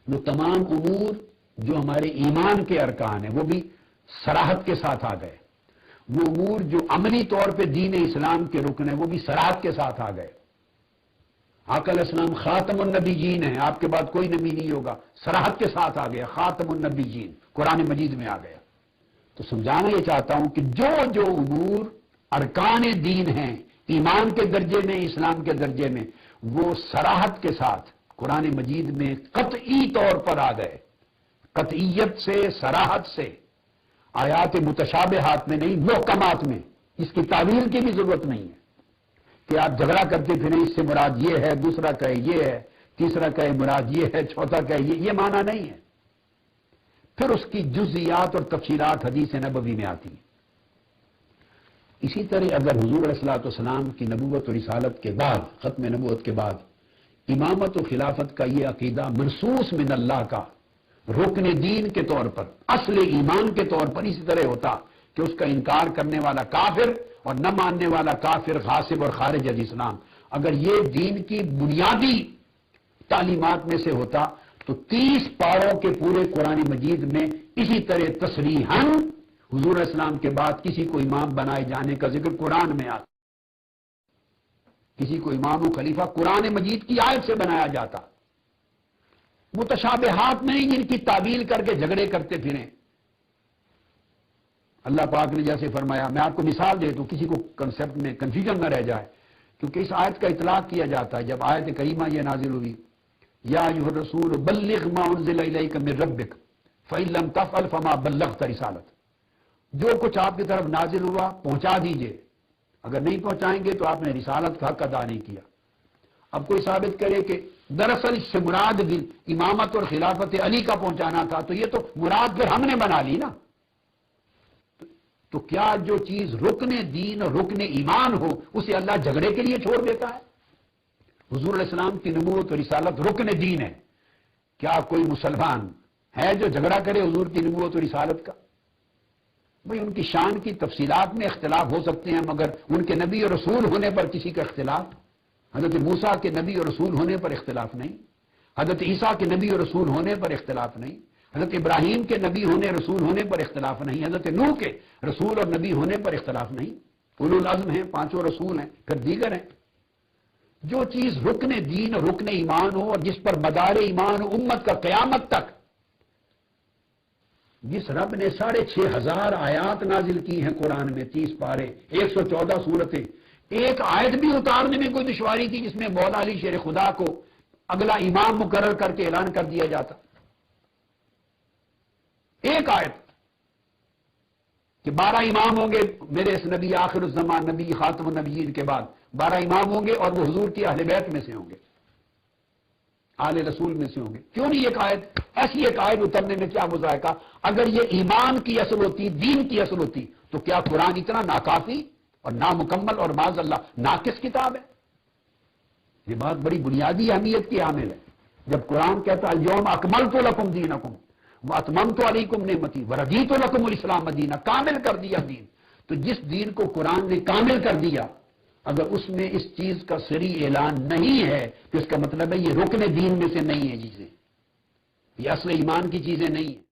وہ تمام امور جو ہمارے ایمان کے ارکان ہیں وہ بھی صراحت کے ساتھ آ گئے. وہ امور جو عملی طور پہ دین اسلام کے رکن ہیں وہ بھی صراحت کے ساتھ آ گئے. آقا علیہ السلام خاتم النبیین ہیں، آپ کے بعد کوئی نبی نہیں ہوگا، صراحت کے ساتھ آ گیا خاتم النبیین، قرآن مجید میں آ گیا. تو سمجھانا یہ چاہتا ہوں کہ جو امور ارکان دین ہیں ایمان کے درجے میں، اسلام کے درجے میں، وہ صراحت کے ساتھ قرآن مجید میں قطعی طور پر آ گئے. قطعیت سے، صراحت سے، آیات متشابہات میں نہیں، محکمات میں. اس کی تعویل کی بھی ضرورت نہیں ہے کہ آپ جھگڑا کرتے پھریں اس سے مراد یہ ہے، دوسرا کہے یہ ہے، تیسرا کہے مراد یہ ہے، چوتھا کہے یہ معنی نہیں ہے. پھر اس کی جزئیات اور تفصیلات حدیث نبوی میں آتی ہیں. اسی طرح اگر حضور علیہ الصلوۃ والسلام کی نبوت و رسالت کے بعد، ختم نبوت کے بعد، امامت و خلافت کا یہ عقیدہ منصوص من اللہ کا رکن دین کے طور پر، اصل ایمان کے طور پر اسی طرح ہوتا کہ اس کا انکار کرنے والا کافر اور نہ ماننے والا کافر، غاصب اور خارج از اسلام، اگر یہ دین کی بنیادی تعلیمات میں سے ہوتا تو 30 پاروں کے پورے قرآن مجید میں اسی طرح تصریحاً حضور علیہ السلام کے بعد کسی کو امام بنائے جانے کا ذکر قرآن میں آتا. کسی کو امام و خلیفہ قرآن مجید کی آیت سے بنایا جاتا. متشابہات میں جن کی تعویل کر کے جھگڑے کرتے پھریں. اللہ پاک نے جیسے فرمایا، میں آپ کو مثال دے دوں کسی کو کنسپٹ میں کنفیوژن نہ رہ جائے، کیونکہ اس آیت کا اطلاق کیا جاتا ہے جب آیت کریمہ یہ نازل ہوئی، یا ایھا الرسول بلغ ما انزل الیک من ربک فإن لم تفعل فما بلغت رسالت. جو کچھ آپ کی طرف نازل ہوا پہنچا دیجئے، اگر نہیں پہنچائیں گے تو آپ نے رسالت کا حق ادا نہیں کیا. اب کوئی ثابت کرے کہ دراصل اس سے مراد امامت اور خلافت علی کا پہنچانا تھا، تو یہ تو مراد پھر ہم نے بنا لی نا. تو کیا جو چیز رکن دین اور رکن ایمان ہو اسے اللہ جھگڑے کے لیے چھوڑ دیتا ہے؟ حضور علیہ السلام کی نبوت و رسالت رکن دین ہے. کیا کوئی مسلمان ہے جو جھگڑا کرے حضور کی نبوت و رسالت کا؟ بھئی ان کی شان کی تفصیلات میں اختلاف ہو سکتے ہیں، مگر ان کے نبی اور رسول ہونے پر کسی کا اختلاف، حضرت موسیٰ کے نبی اور رسول ہونے پر اختلاف نہیں، حضرت عیسیٰ کے نبی اور رسول ہونے پر اختلاف نہیں، حضرت ابراہیم کے نبی ہونے رسول ہونے پر اختلاف نہیں، حضرت نوح کے رسول اور نبی ہونے پر اختلاف نہیں. اولو العزم ہیں، 5 رسول ہیں، پھر دیگر ہیں. جو چیز رکن دین اور رکن ایمان ہو اور جس پر مدار ایمان ہو امت کا قیامت تک، جس رب نے 6,500 آیات نازل کی ہیں قرآن میں، 30 پارے، 114 سورتیں، ایک آیت بھی اتارنے میں کوئی دشواری تھی جس میں مولا علی شیر خدا کو اگلا امام مقرر کر کے اعلان کر دیا جاتا؟ ایک آیت کہ 12 امام ہوں گے میرے اس نبی آخر الزمان نبی خاتم النبیین کے بعد، 12 امام ہوں گے اور وہ حضور کی اہل بیت میں سے ہوں گے، آل رسول میں سے ہوں گے. کیوں نہیں ایک آیت؟ ایسی ایک آیت اترنے میں کیا مذائقہ؟ اگر یہ ایمان کی اصل ہوتی، دین کی اصل ہوتی، تو کیا قرآن اتنا ناکافی اور نامکمل اور معاذ اللہ ناقص کتاب ہے؟ یہ بات بڑی بنیادی اہمیت کی حامل ہے. جب قرآن کہتا الیوم اکملت لکم دینکم واتممت علیکم نعمتی ورضیت لکم الاسلام دینہ، کامل کر دیا دین. تو جس دین کو قرآن نے کامل کر دیا، اگر اس میں اس چیز کا صریح اعلان نہیں ہے تو اس کا مطلب ہے یہ رکن دین میں سے نہیں ہے، چیزیں یہ اصل ایمان کی چیزیں نہیں ہیں.